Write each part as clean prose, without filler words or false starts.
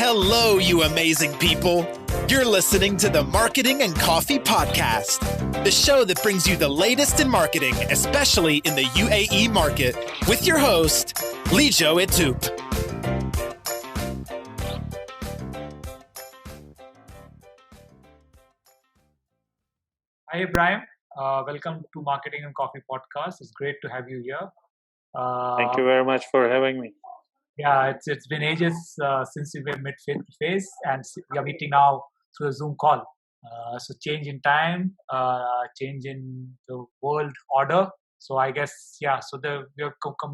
Hello, you amazing people. You're listening to the Marketing and Coffee Podcast, the show that brings you the latest in marketing, especially in the UAE market, with your host, Lijo Etup. Hi, Ibrahim. Welcome to Marketing and Coffee Podcast. It's great to have you here. Thank Uh, you very much for having me. yeah, it's been ages since we met face to face, and we are meeting now through a Zoom call. So change in time, change in the world order. So I guess we are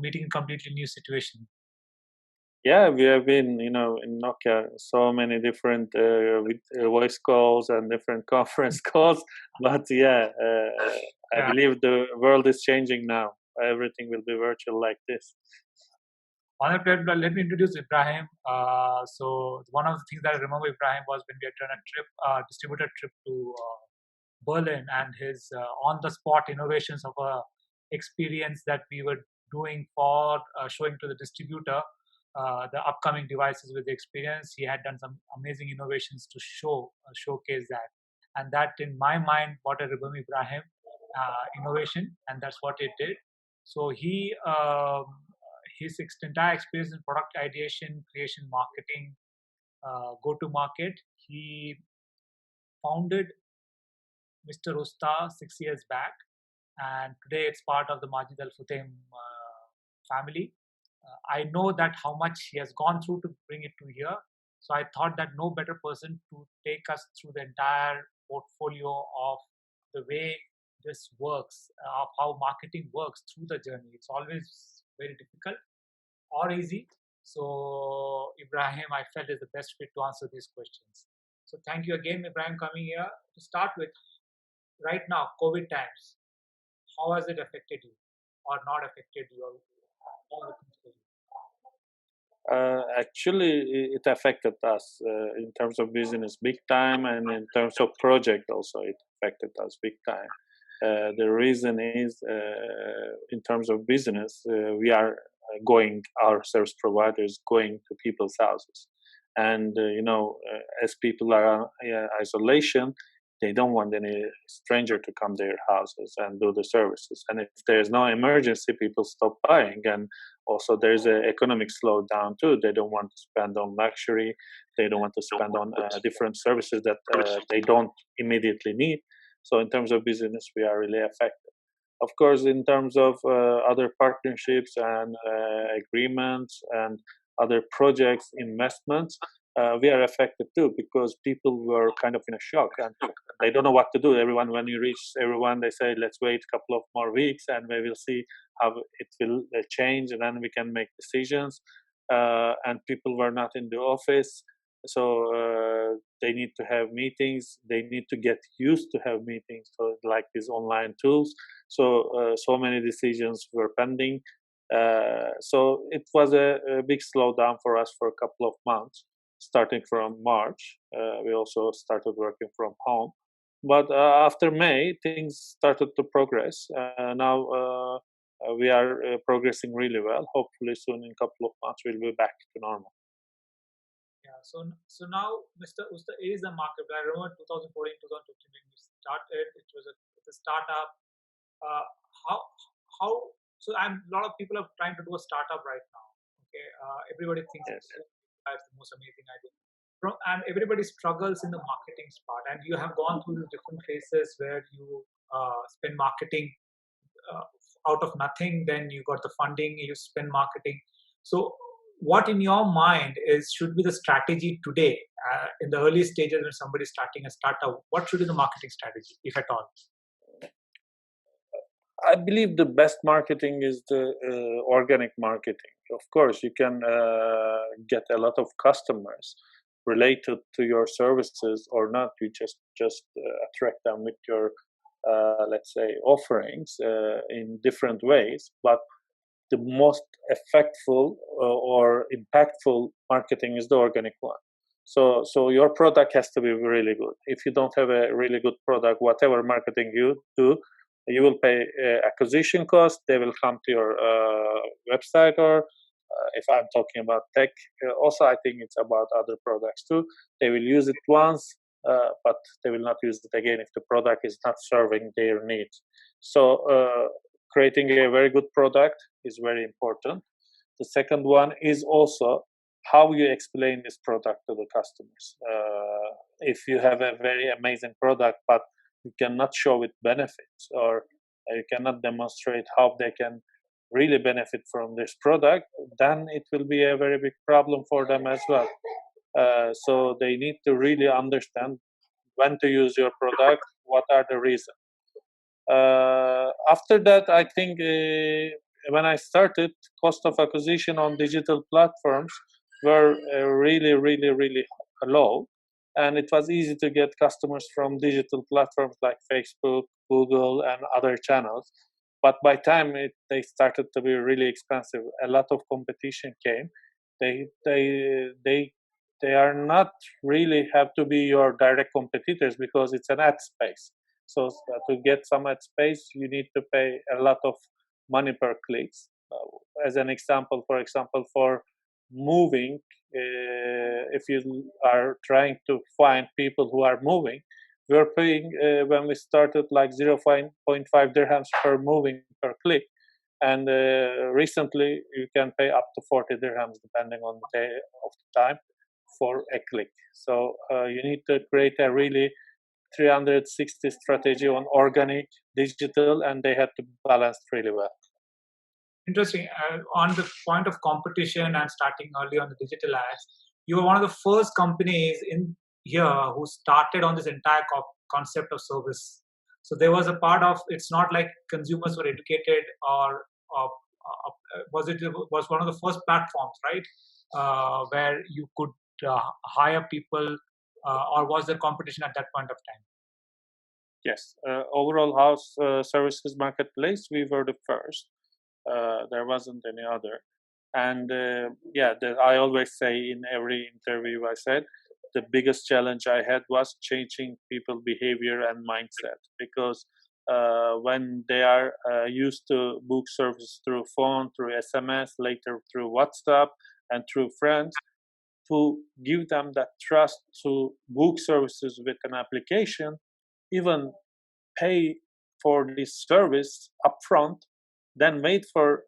meeting in completely new situation. Yeah, we have been, in Nokia, so many different voice calls and different conference calls. But I Yeah. believe the world is changing now. Everything will be virtual like this. Let me introduce Ibrahim. So one of the things that I remember Ibrahim was when we had done a trip, distributor trip to Berlin, and his on-the-spot innovations of a experience that we were doing for showing to the distributor the upcoming devices with the experience. He had done some amazing innovations to showcase that, and that in my mind, what a Ribam Ibrahim innovation, and that's what it did. So his entire experience in product ideation, creation, marketing, go-to-market. He founded Mr. Usta 6 years back, and today it's part of the Majid Al Futtaim family. I know that how much he has gone through to bring it to here. So I thought that no better person to take us through the entire portfolio of the way this works, of how marketing works through the journey. It's always very difficult or easy. So Ibrahim, I felt is the best fit to answer these questions. So thank you again, Ibrahim, coming here. To start with, right now, COVID times, how has it affected you or not affected you? Or all the things for you? Actually, it affected us in terms of business big time, and in terms of project also it affected us big time. The reason is, in terms of business, we are our service providers going to people's houses, and as people are on isolation, they don't want any stranger to come their houses and do the services. And if there's no emergency, people stop buying. And also there's an economic slowdown too. They don't want to spend on luxury. They don't want to spend on different services that they don't immediately need. So in terms of business, we are really affected. Of course, in terms of other partnerships and agreements and other projects, investments, we are affected too, because people were kind of in a shock and they don't know what to do. When you reach everyone, they say, let's wait a couple of more weeks and we will see how it will change, and then we can make decisions. And people were not in the office. So they need to have meetings. They need to get used to have meetings, so like these online tools. So many decisions were pending. So it was a big slowdown for us for a couple of months, starting from March. We also started working from home. But after May, things started to progress. Now we are progressing really well. Hopefully soon, in a couple of months, we'll be back to normal. Yeah. So now Mr. Usta is a market. I remember 2014, 2015 when you started. It's a startup. Uh, how how so I'm a lot of people are trying to do a startup right now. Okay. Everybody thinks Yes. that's the most amazing idea. And everybody struggles in the marketing part. And you have gone through the different phases where you spend marketing uh, out of nothing. Then you got the funding. You spend marketing. So what in your mind is should be the strategy today in the early stages when somebody's starting a startup? What should be the marketing strategy, if at all? I believe the best marketing is the organic marketing. Of course, you can get a lot of customers related to your services or not. You just attract them with your, let's say, offerings in different ways. But the most effectful or impactful marketing is the organic one. So your product has to be really good. If you don't have a really good product, whatever marketing you do, you will pay acquisition cost. They will come to your website or if I'm talking about tech, also I think it's about other products too. They will use it once, but they will not use it again if the product is not serving their needs. So creating a very good product is very important. The second one is also how you explain this product to the customers. If you have a very amazing product, but you cannot show it benefits, or you cannot demonstrate how they can really benefit from this product, then it will be a very big problem for them as well. So they need to really understand when to use your product, what are the reasons. After that, I think when I started, cost of acquisition on digital platforms were really low, and it was easy to get customers from digital platforms like Facebook, Google, and other channels. But by time they started to be really expensive, a lot of competition came. They are not really have to be your direct competitors because it's an ad space. So to get some ad space, you need to pay a lot of money per clicks. As an example, for moving, if you are trying to find people who are moving, we were paying when we started like 0.5 dirhams per moving per click, and recently you can pay up to 40 dirhams depending on the day of the time for a click. So you need to create a really 360 strategy on organic, digital, and they had to balance really well. Interesting. On the point of competition and starting early on the digital ads, you were one of the first companies in here who started on this entire concept of service. So there was a part of, it's not like consumers were educated, or was one of the first platforms, right, where you could hire people, or was there competition at that point of time? Yes, overall house services marketplace, we were the first. There wasn't any other. And I always say in every interview, I said, the biggest challenge I had was changing people behavior and mindset, because when they are used to book service through phone, through SMS, later through WhatsApp and through friends, to give them that trust to book services with an application, even pay for this service upfront, then wait for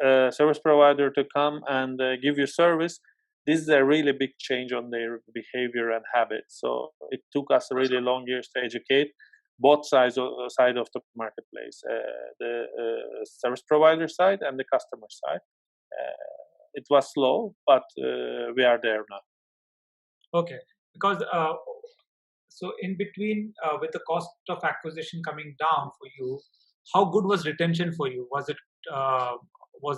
a service provider to come and give you service. This is a really big change on their behavior and habits. So it took us really long years to educate both sides of the marketplace, the service provider side and the customer side. It was slow, but we are there now. Okay, because so in between, with the cost of acquisition coming down for you, how good was retention for you? Was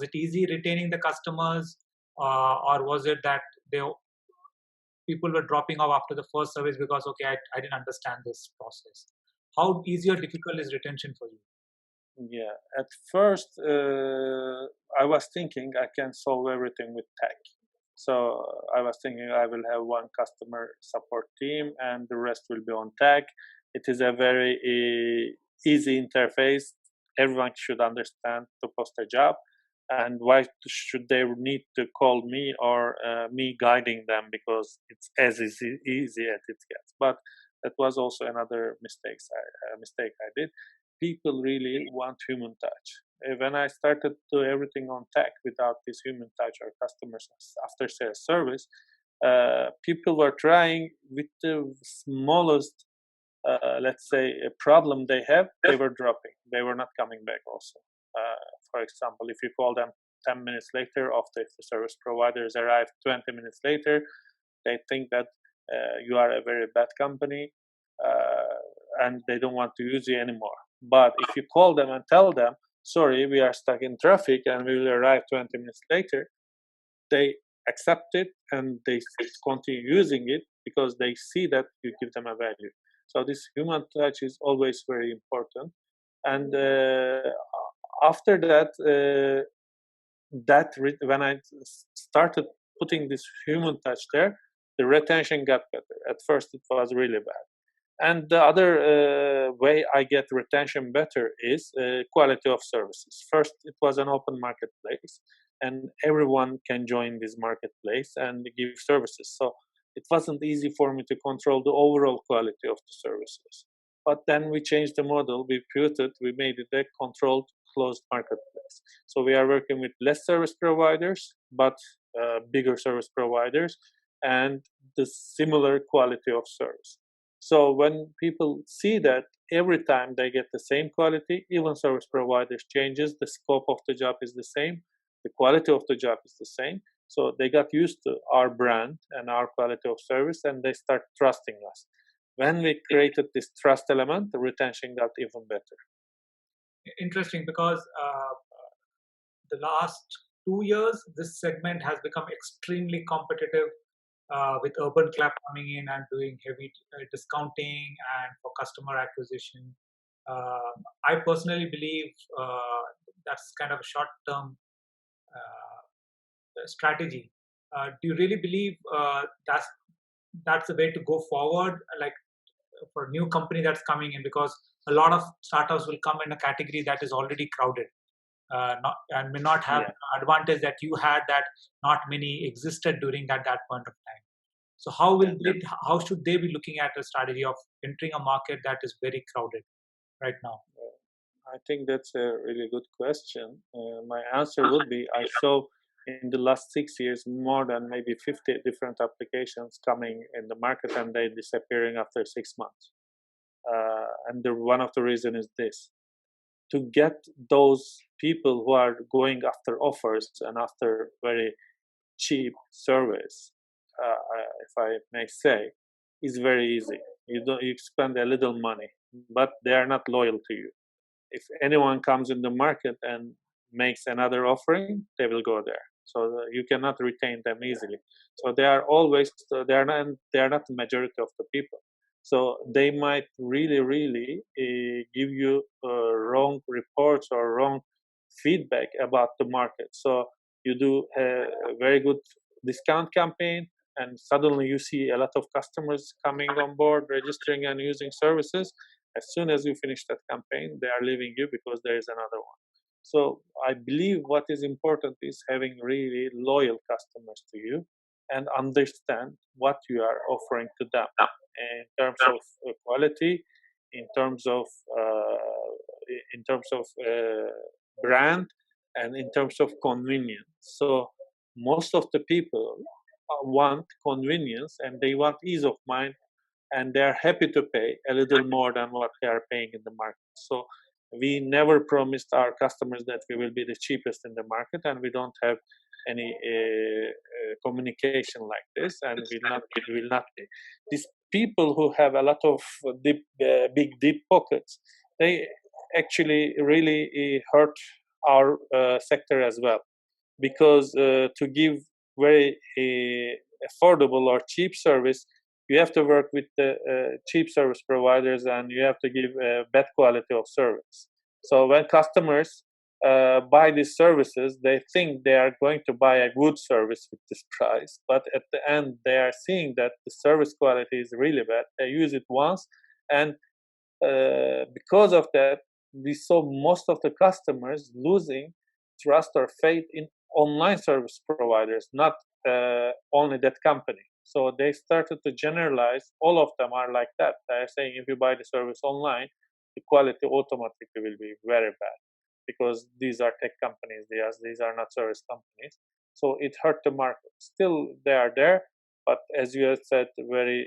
it easy retaining the customers, or was it that people were dropping off after the first service because I didn't understand this process? How easy or difficult is retention for you? Yeah, at first I was thinking I can solve everything with tech. So I was thinking I will have one customer support team and the rest will be on tech. It is a very easy interface. Everyone should understand to post a job. And why should they need to call me or me guiding them, because it's as easy as it gets. But that was also another mistake I did. People really want human touch. When I started to do everything on tech without this human touch or customers after sales service, people were trying with the smallest, let's say, a problem they have, they were dropping. They were not coming back also. For example, if you call them 10 minutes later, after if the service providers arrive 20 minutes later, they think that you are a very bad company and they don't want to use you anymore. But if you call them and tell them, sorry, we are stuck in traffic and we will arrive 20 minutes later, they accept it and they continue using it because they see that you give them a value. So this human touch is always very important. And after that, when I started putting this human touch there, the retention got better. At first, it was really bad. And the other way I get retention better is quality of services. First, it was an open marketplace. and everyone can join this marketplace and give services. So it wasn't easy for me to control the overall quality of the services. But then we changed the model, we pivoted, we made it a controlled, closed marketplace. So we are working with less service providers, but bigger service providers, and the similar quality of service. So when people see that every time they get the same quality, even service providers changes, the scope of the job is the same, the quality of the job is the same. So they got used to our brand and our quality of service, and they start trusting us. When we created this trust element, the retention got even better. Interesting, because the last 2 years, this segment has become extremely competitive, with Urban Clap coming in and doing heavy discounting and for customer acquisition. I personally believe that's kind of a short-term strategy. Do you really believe that's the way to go forward, like for a new company that's coming in? Because a lot of startups will come in a category that is already crowded, and may not have advantage that you had, that not many existed during that point of time. So how should they be looking at a strategy of entering a market that is very crowded right now? I think that's a really good question. My answer would be, I saw in the last 6 years more than maybe 50 different applications coming in the market, and they disappearing after 6 months. And one of the reasons is this: to get those people who are going after offers and after very cheap service, if I may say, is very easy. You spend a little money, but they are not loyal to you. If anyone comes in the market and makes another offering, they will go there. So you cannot retain them easily. So they are always they are not the majority of the people. So they might really give you wrong reports or wrong feedback about the market. So you do a very good discount campaign, and suddenly you see a lot of customers coming on board, registering and using services. As soon as you finish that campaign, they are leaving you because there is another one. So I believe what is important is having really loyal customers to you and understand what you are offering to them in terms of quality, in terms of brand, and in terms of convenience. So most of the people want convenience and they want ease of mind, and they are happy to pay a little more than what they are paying in the market. So we never promised our customers that we will be the cheapest in the market, and we don't have any communication like this, and we will not be. These people who have a lot of big deep pockets, they actually really hurt our sector as well, because to give very affordable or cheap service, you have to work with the cheap service providers, and you have to give bad quality of service. So when customers buy these services, they think they are going to buy a good service with this price, but at the end they are seeing that the service quality is really bad. They use it once, and because of that, we saw most of the customers losing trust or faith in online service providers, not only that company. So they started to generalize. All of them are like that. They are saying if you buy the service online, the quality automatically will be very bad, because these are tech companies. These are not service companies. So it hurt the market. Still, they are there, but as you have said very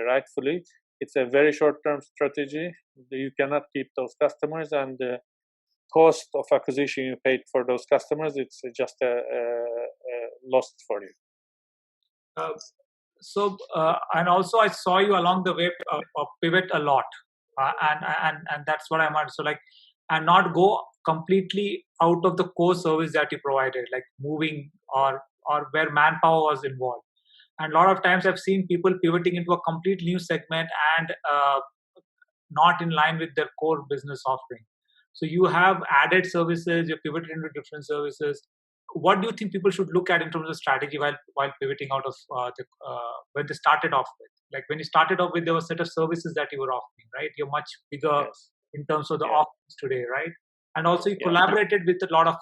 rightfully, it's a very short-term strategy. You cannot keep those customers, and the cost of acquisition you paid for those customers, it's just a loss for you. And also I saw you along the way pivot a lot, and that's what I'm at. So and not go completely out of the core service that you provided, like moving or where manpower was involved. And a lot of times I've seen people pivoting into a complete new segment and not in line with their core business offering. So you have added services, you pivoted into different services. What do you think people should look at in terms of strategy while pivoting out of when they started off with? Like when you started off with, there was a set of services that you were offering, right? You're much bigger in terms of the offerings today, right? And also you collaborated with a lot of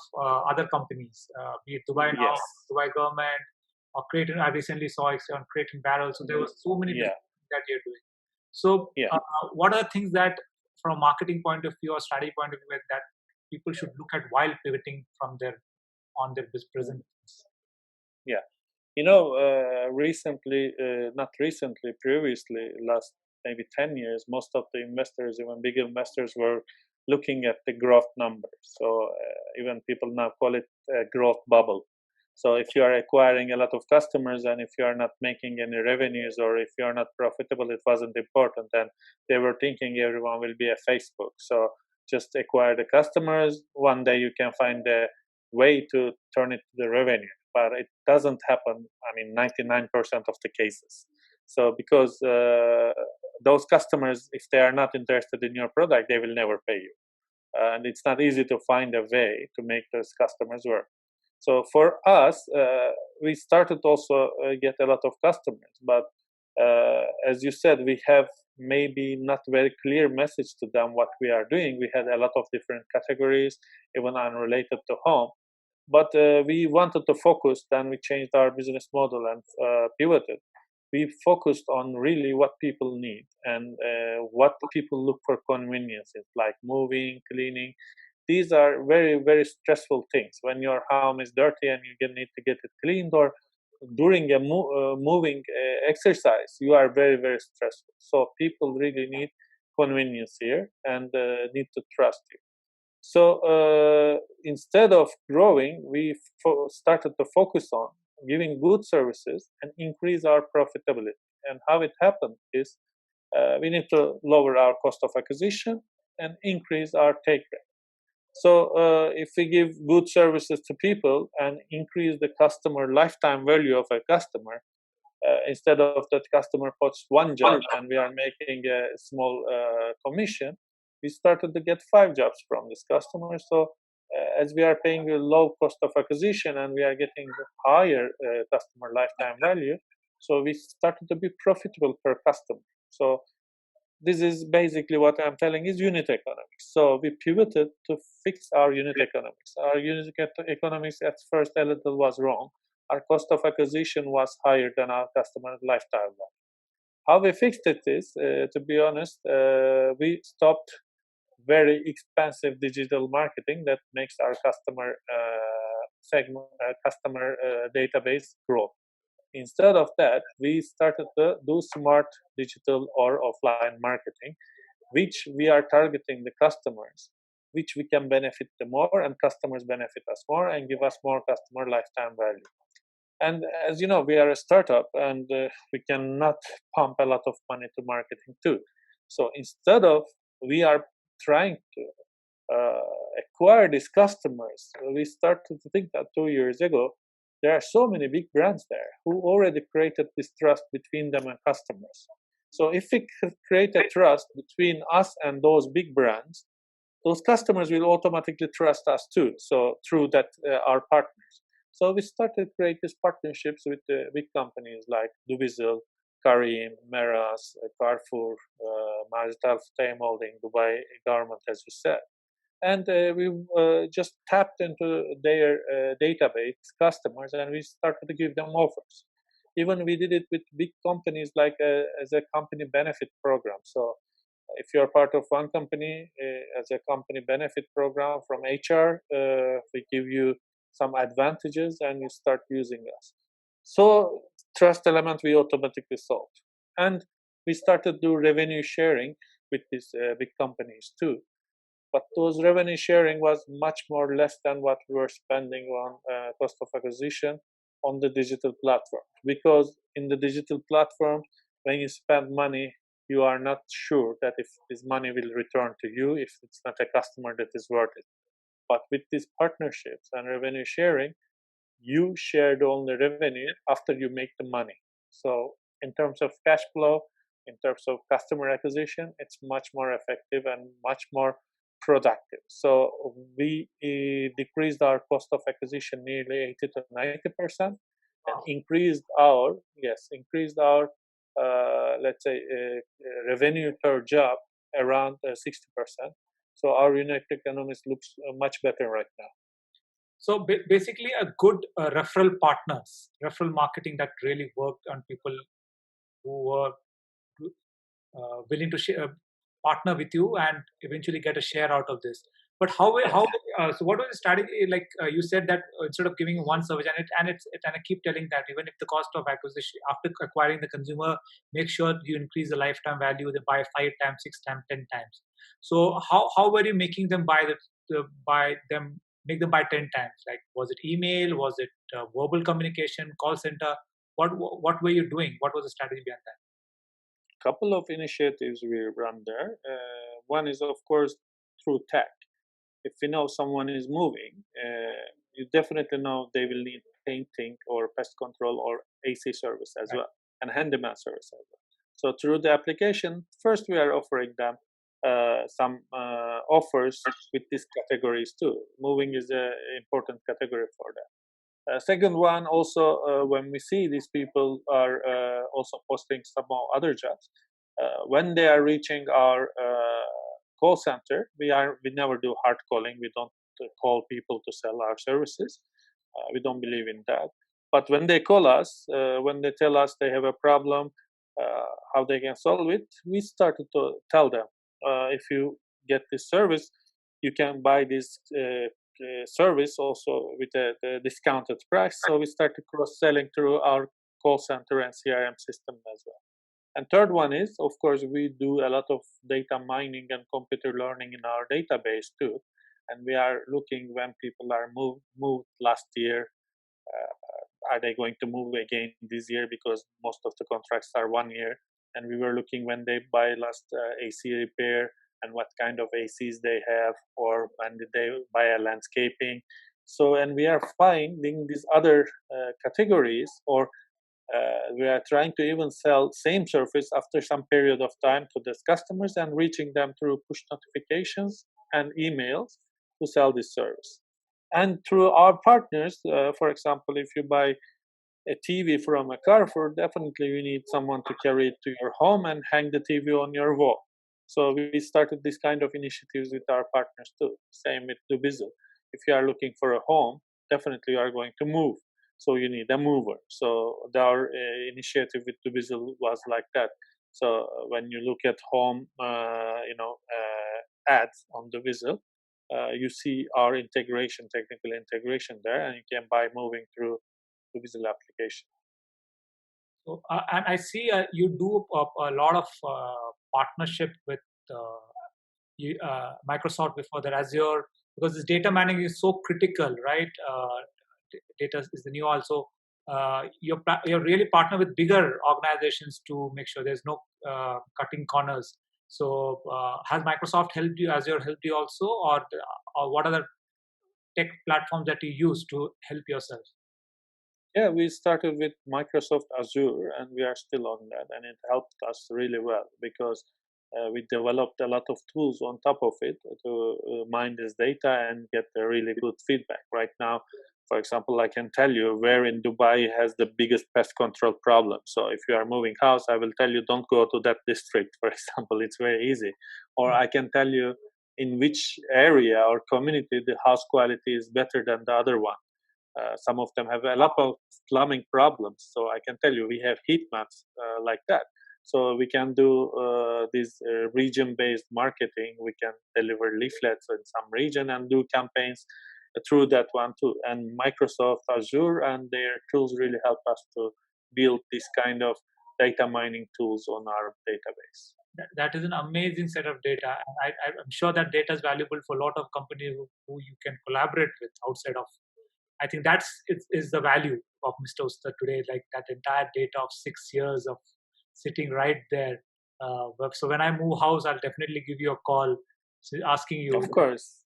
other companies, be it Dubai now, Yes. Dubai government, or Creating. I recently saw it on Creating Barrel. So there were so many Yeah. things that you're doing. So what are the things that, from a marketing point of view or strategy point of view, that people should look at while pivoting from their present business? Yeah. Recently, not recently, previously, last maybe 10 years, most of the investors, even big investors, were looking at the growth numbers. So even people now call it a growth bubble. So if you are acquiring a lot of customers and if you are not making any revenues or if you are not profitable, it wasn't important. And they were thinking everyone will be a Facebook. So just acquire the customers. One day you can find a way to turn it to the revenue. But it doesn't happen, 99% of the cases. So because those customers, if they are not interested in your product, they will never pay you. And it's not easy to find a way to make those customers work. So for us, we started also get a lot of customers. But as you said, we have maybe not very clear message to them what we are doing. We had a lot of different categories, even unrelated to home. But we wanted to focus, then we changed our business model and pivoted. We focused on really what people need and what people look for conveniences, like moving, cleaning. These are very, very stressful things. When your home is dirty and you need to get it cleaned, or during a moving exercise, you are very, very stressful. So people really need convenience here and need to trust you. So instead of growing, we started to focus on giving good services and increase our profitability. And how it happened is we need to lower our cost of acquisition and increase our take rate. So if we give good services to people and increase the customer lifetime value of a customer, instead of that customer puts one job and we are making a small commission, we started to get 5 jobs from this customer. So as we are paying a low cost of acquisition and we are getting higher customer lifetime value, so we started to be profitable per customer. So this is basically what I'm telling is unit economics. So we pivoted to fix our unit economics. Our unit economics at first a little was wrong. Our cost of acquisition was higher than our customer lifetime value. How we fixed it is, to be honest, we stopped very expensive digital marketing that makes our customer database grow. Instead of that, we started to do smart digital or offline marketing, which we are targeting the customers, which we can benefit the more and customers benefit us more and give us more customer lifetime value. And as you know, we are a startup and we cannot pump a lot of money to marketing too. So instead of we are trying to acquire these customers, we started to think that 2 years ago, there are so many big brands there who already created this trust between them and customers. So if we create a trust between us and those big brands, those customers will automatically trust us too. So through that, our partners. So we started to create these partnerships with big companies like Dubizzle, Karim, Meras, Carrefour, Majid Al Futtaim Holding, Dubai government, as you said. And we just tapped into their database customers and we started to give them offers. Even we did it with big companies like as a company benefit program. So if you're part of one company as a company benefit program from HR, we give you some advantages and you start using us. So trust element we automatically solved. And we started to do revenue sharing with these big companies too. But those revenue sharing was much more less than what we were spending on cost of acquisition on the digital platform. Because in the digital platform, when you spend money, you are not sure that if this money will return to you, if it's not a customer that is worth it. But with these partnerships and revenue sharing, you share the only revenue after you make the money. So in terms of cash flow, in terms of customer acquisition, it's much more effective and much more productive. So we decreased our cost of acquisition nearly 80 to 90% and increased our let's say revenue per job around 60%. So our unit economics looks much better right now. So basically, a good referral referral marketing that really worked on people who were willing to partner with you and eventually get a share out of this. But so what was the strategy? Like you said that instead of giving one service, and I keep telling that even if the cost of acquisition after acquiring the consumer, make sure you increase the lifetime value. They buy 5 times, 6 times, 10 times. So how were you making them make them buy 10 times? Like, was it email? Was it verbal communication, call center? What were you doing? What was the strategy behind that? Couple of initiatives we run there. One is, of course, through tech. If you know someone is moving, you definitely know they will need painting or pest control or AC service as well, and handyman service as well. So through the application, first we are offering them some offers with these categories too. Moving is an important category for them. Second one, also when we see these people are also posting some other jobs, when they are reaching our call center, we never do hard calling. We don't call people to sell our services. We don't believe in that. But when they call us, when they tell us they have a problem, how they can solve it, we started to tell them, if you get this service, you can buy this service also with a discounted price. So we started cross-selling through our call center and CRM system as well. And third one is, of course, we do a lot of data mining and computer learning in our database too. And we are looking when people are moved last year, are they going to move again this year, because most of the contracts are 1 year. And we were looking when they buy last AC repair and what kind of ACs they have, or when did they buy a landscaping. So, and we are finding these other categories, or we are trying to even sell same service after some period of time to these customers and reaching them through push notifications and emails to sell this service. And through our partners, for example, if you buy a TV from a Carrefour, definitely you need someone to carry it to your home and hang the TV on your wall. So we started this kind of initiatives with our partners too. Same with Dubizzle. If you are looking for a home, definitely you are going to move. So you need a mover. So our initiative with Dubizzle was like that. So when you look at home, ads on Dubizzle, you see our technical integration there, and you can buy moving through Dubizzle application. So, and I see you do a lot of partnership with Microsoft before that, Azure, because this data management is so critical, right? Data is the new also. You're really partner with bigger organizations to make sure there's no cutting corners. So has Microsoft helped you, Azure helped you also, or what are the tech platforms that you use to help yourself? Yeah, we started with Microsoft Azure, and we are still on that, and it helped us really well because we developed a lot of tools on top of it to mine this data and get a really good feedback. Right now, for example, I can tell you where in Dubai has the biggest pest control problem. So if you are moving house, I will tell you don't go to that district, for example. It's very easy. Or I can tell you in which area or community the house quality is better than the other one. Some of them have a lot of plumbing problems. So I can tell you we have heat maps like that. So we can do this region-based marketing. We can deliver leaflets in some region and do campaigns through that one too. And Microsoft Azure and their tools really help us to build this kind of data mining tools on our database. That is an amazing set of data. And I'm sure that data is valuable for a lot of companies who you can collaborate with outside of. I think is the value of Mr. Usta today, like that entire data of 6 years of sitting right there. So when I move house, I'll definitely give you a call asking you. Of course,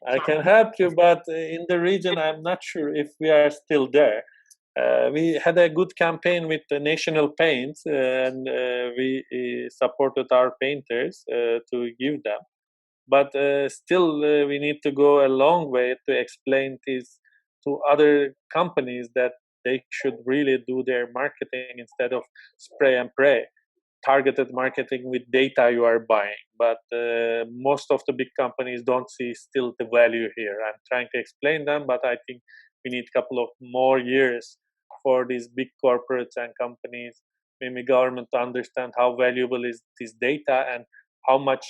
I can help you, but in the region, I'm not sure if we are still there. We had a good campaign with the National Paints, and we supported our painters to give them. But still, we need to go a long way to explain this to other companies that they should really do their marketing instead of spray and pray. targeted marketing with data you are buying. But most of the big companies don't see still the value here. I'm trying to explain them, but I think we need a couple of more years for these big corporates and companies, maybe government, to understand how valuable is this data and how much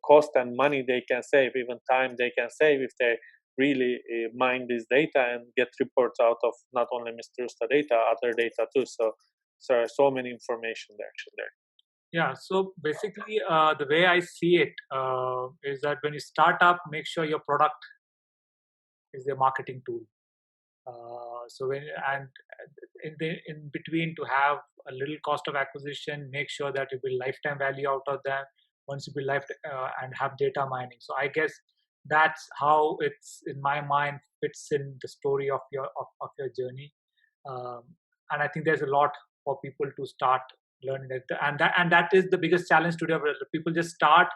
cost and money they can save, even time they can save if they really mine this data and get reports out of not only Mr. Usta data, other data too. So there are so many information there. Yeah, so basically, the way I see it is that when you start up, make sure your product is a marketing tool. So when and in between, to have a little cost of acquisition, make sure that you build lifetime value out of them. Once you build and have data mining. So I guess that's how it's, in my mind, fits in the story of your journey. And I think there's a lot for people to start learning that, and that is the biggest challenge today. People just start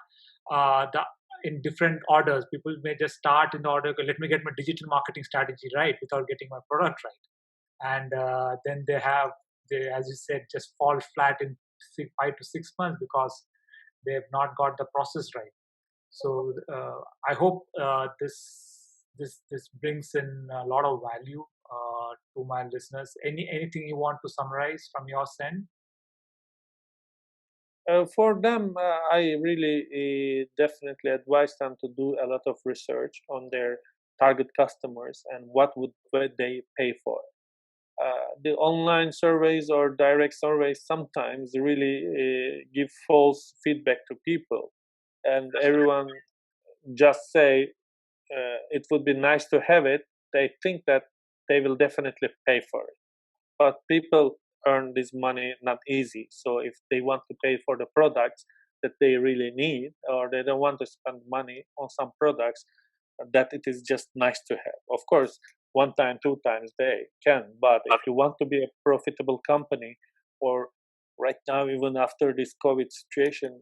in different orders. People may just start in the order, let me get my digital marketing strategy right without getting my product right, and then they, as you said, just fall flat in 5 to 6 months because they have not got the process right. So I hope this brings in a lot of value to my listeners. Anything you want to summarize from your end? For them, I really definitely advise them to do a lot of research on their target customers and what would they pay for. The online surveys or direct surveys sometimes really give false feedback to people, and everyone just say it would be nice to have it. They think that they will definitely pay for it, but people earn this money not easy. So if they want to pay for the products that they really need, or they don't want to spend money on some products that it is just nice to have, of course, 1 time, 2 times they can. But if you want to be a profitable company, or right now, even after this COVID situation,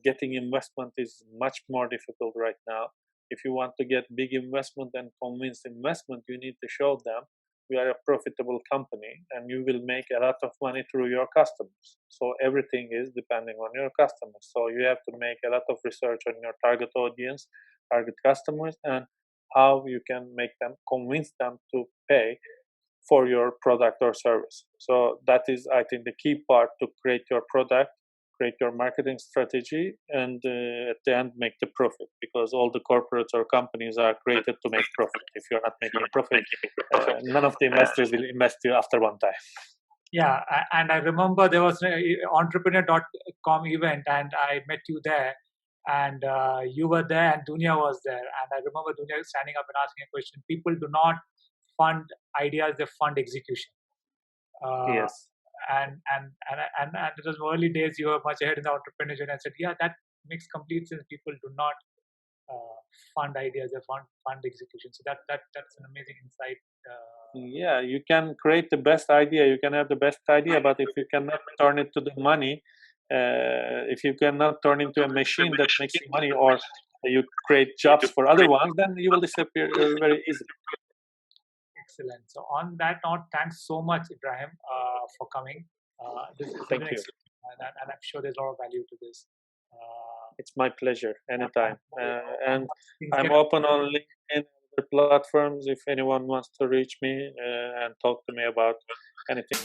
getting investment is much more difficult right now. If you want to get big investment and convince investment, you need to show them we are a profitable company and you will make a lot of money through your customers. So everything is depending on your customers. So you have to make a lot of research on your target audience, target customers, and how you can make them, convince them to pay for your product or service. So that is, I think, the key part to create your product, create your marketing strategy, and at the end make the profit, because all the corporates or companies are created to make profit. If you're not making profit, none of the investors will invest you after 1 time. Yeah, and I remember there was an entrepreneur.com event and I met you there, and you were there and Dunya was there, and I remember Dunya standing up and asking a question. People do not fund ideas, they fund execution. Yes. And it was early days, you were much ahead in the entrepreneurship, and I said, yeah, that makes complete sense. People do not fund ideas, they fund execution. So that's an amazing insight. Yeah, you can create the best idea, you can have the best idea, but if you cannot turn it to the money, if you cannot turn into a machine that makes you money, or you create jobs for other ones, then you will disappear very easily. Excellent. So on that note, thanks so much, Ibrahim, for coming. Thank you. And I'm sure there's a lot of value to this. It's my pleasure, anytime. And I'm open on LinkedIn and other platforms if anyone wants to reach me and talk to me about anything.